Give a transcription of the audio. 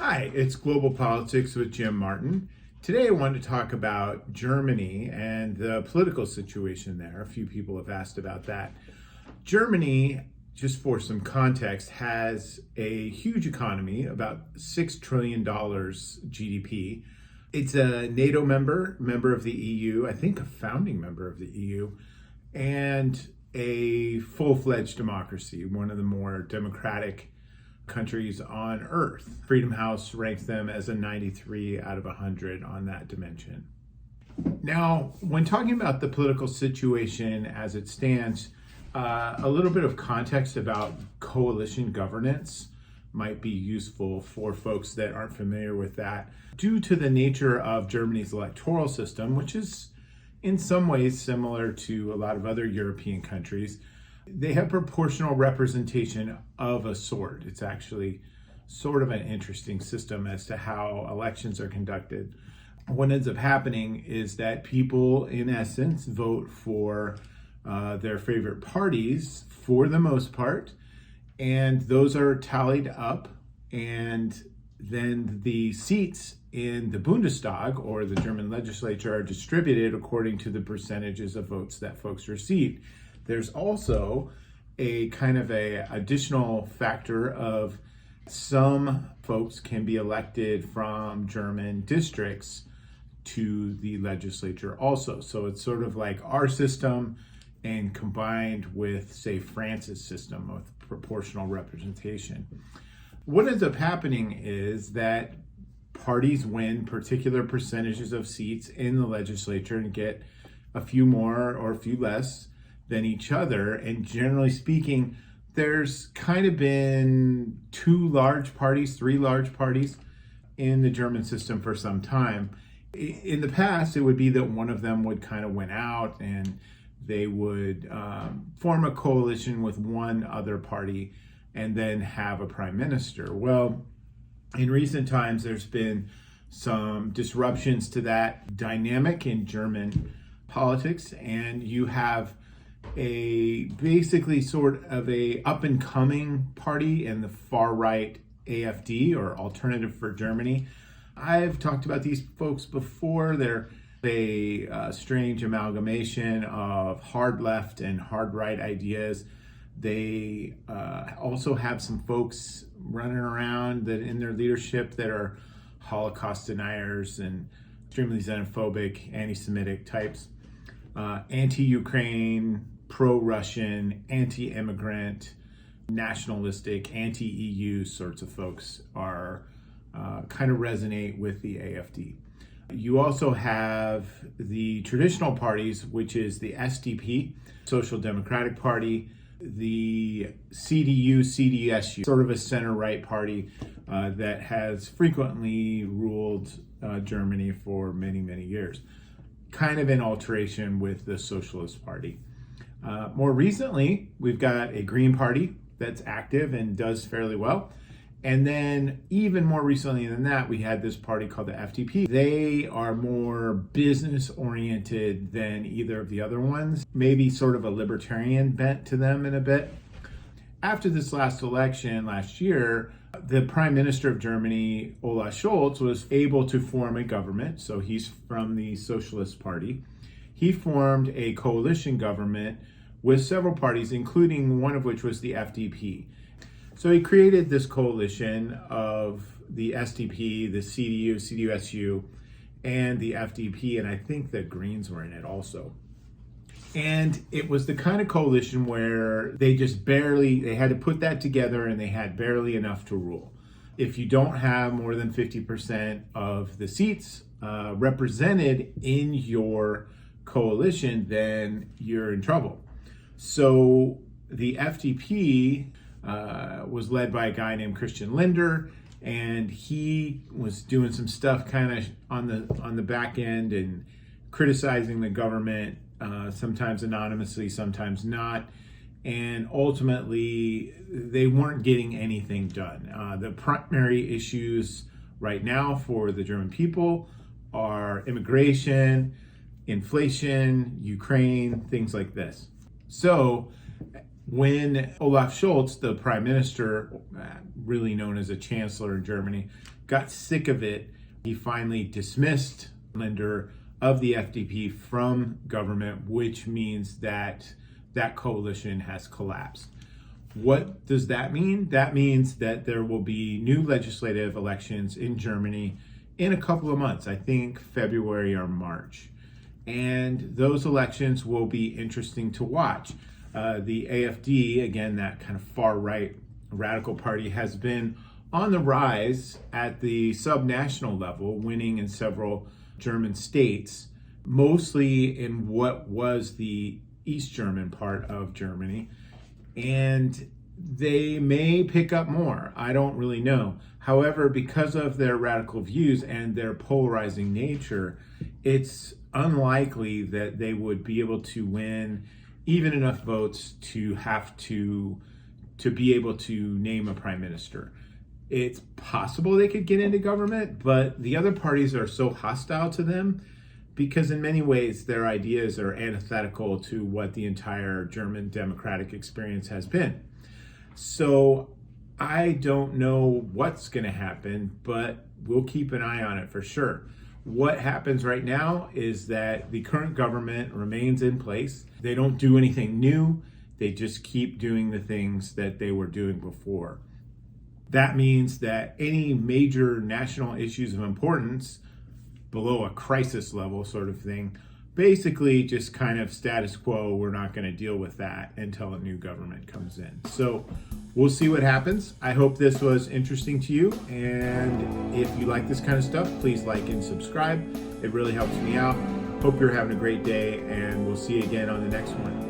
Hi, it's Global Politics with Jim Martin. Today I want to talk about Germany and the political situation there. A few people have asked about that. Germany, just for some context, has a huge economy, about $6 trillion GDP. It's a NATO member of the EU, I think a founding member of the EU, and a full-fledged democracy, one of the more democratic countries on earth. Freedom House ranks them as a 93 out of 100 on that dimension. Now, when talking about the political situation as it stands, a little bit of context about coalition governance might be useful for folks that aren't familiar with that. Due to the nature of Germany's electoral system, which is in some ways similar to a lot of other European countries, they have proportional representation of a sort. It's actually sort of an interesting system as to how elections are conducted. What ends up happening is that people, in essence, vote for their favorite parties for the most part, and those are tallied up, and then the seats in the Bundestag, or the German legislature, are distributed according to the percentages of votes that folks received. There's also a kind of a additional factor of some folks can be elected from German districts to the legislature also. So it's sort of like our system and combined with, say, France's system of proportional representation. What ends up happening is that parties win particular percentages of seats in the legislature and get a few more or a few less than each other. And generally speaking, there's kind of been three large parties in the German system for some time. In the past, it would be that one of them would kind of win out and they would form a coalition with one other party and then have a prime minister. Well, in recent times, there's been some disruptions to that dynamic in German politics, and you have a basically sort of a up-and-coming party in the far-right AfD, or Alternative for Germany. I've talked about these folks before. They're a strange amalgamation of hard left and hard right ideas. They also have some folks running around that in their leadership that are Holocaust deniers and extremely xenophobic, anti-Semitic types, anti-Ukraine, pro-Russian, anti-immigrant, nationalistic, anti-EU sorts of folks are kind of resonate with the AfD. You also have the traditional parties, which is the SDP, Social Democratic Party, the CDU, CDSU, sort of a center-right party that has frequently ruled Germany for many, many years. Kind of an alteration with the Socialist Party. More recently, we've got a Green Party that's active and does fairly well. And then even more recently than that, we had this party called the FDP. They are more business oriented than either of the other ones, maybe sort of a libertarian bent to them in a bit. After this last election last year, the Prime Minister of Germany, Olaf Scholz, was able to form a government. So he's from the Socialist Party. He formed a coalition government with several parties, including one of which was the FDP. So he created this coalition of the SDP, the CDU, CDSU, and the FDP, and I think the Greens were in it also. And it was the kind of coalition where they had to put that together and they had barely enough to rule. If you don't have more than 50% of the seats represented in your coalition, then you're in trouble. So the FDP was led by a guy named Christian Lindner, and he was doing some stuff kind of on the back end and criticizing the government, sometimes anonymously, sometimes not. And ultimately, they weren't getting anything done. The primary issues right now for the German people are immigration, inflation, Ukraine, things like this. So when Olaf Scholz, the prime minister, really known as a chancellor in Germany, got sick of it. He finally dismissed lender of the FDP from government, which means that that coalition has collapsed. What does that mean? That means that there will be new legislative elections in Germany in a couple of months, I think February or March. And those elections will be interesting to watch. The AfD, again, that kind of far-right radical party, has been on the rise at the subnational level, winning in several German states, mostly in what was the East German part of Germany. And they may pick up more. I don't really know. However, because of their radical views and their polarizing nature, it's unlikely that they would be able to win even enough votes to have to be able to name a prime minister. It's possible they could get into government, but the other parties are so hostile to them because in many ways their ideas are antithetical to what the entire German democratic experience has been. So I don't know what's going to happen, but we'll keep an eye on it for sure. What happens right now is that the current government remains in place. They don't do anything new. They just keep doing the things that they were doing before. That means that any major national issues of importance below a crisis level sort of thing, basically just kind of status quo. We're not going to deal with that until a new government comes in. So we'll see what happens. I hope this was interesting to you. And if you like this kind of stuff, please like and subscribe. It really helps me out. Hope you're having a great day, and we'll see you again on the next one.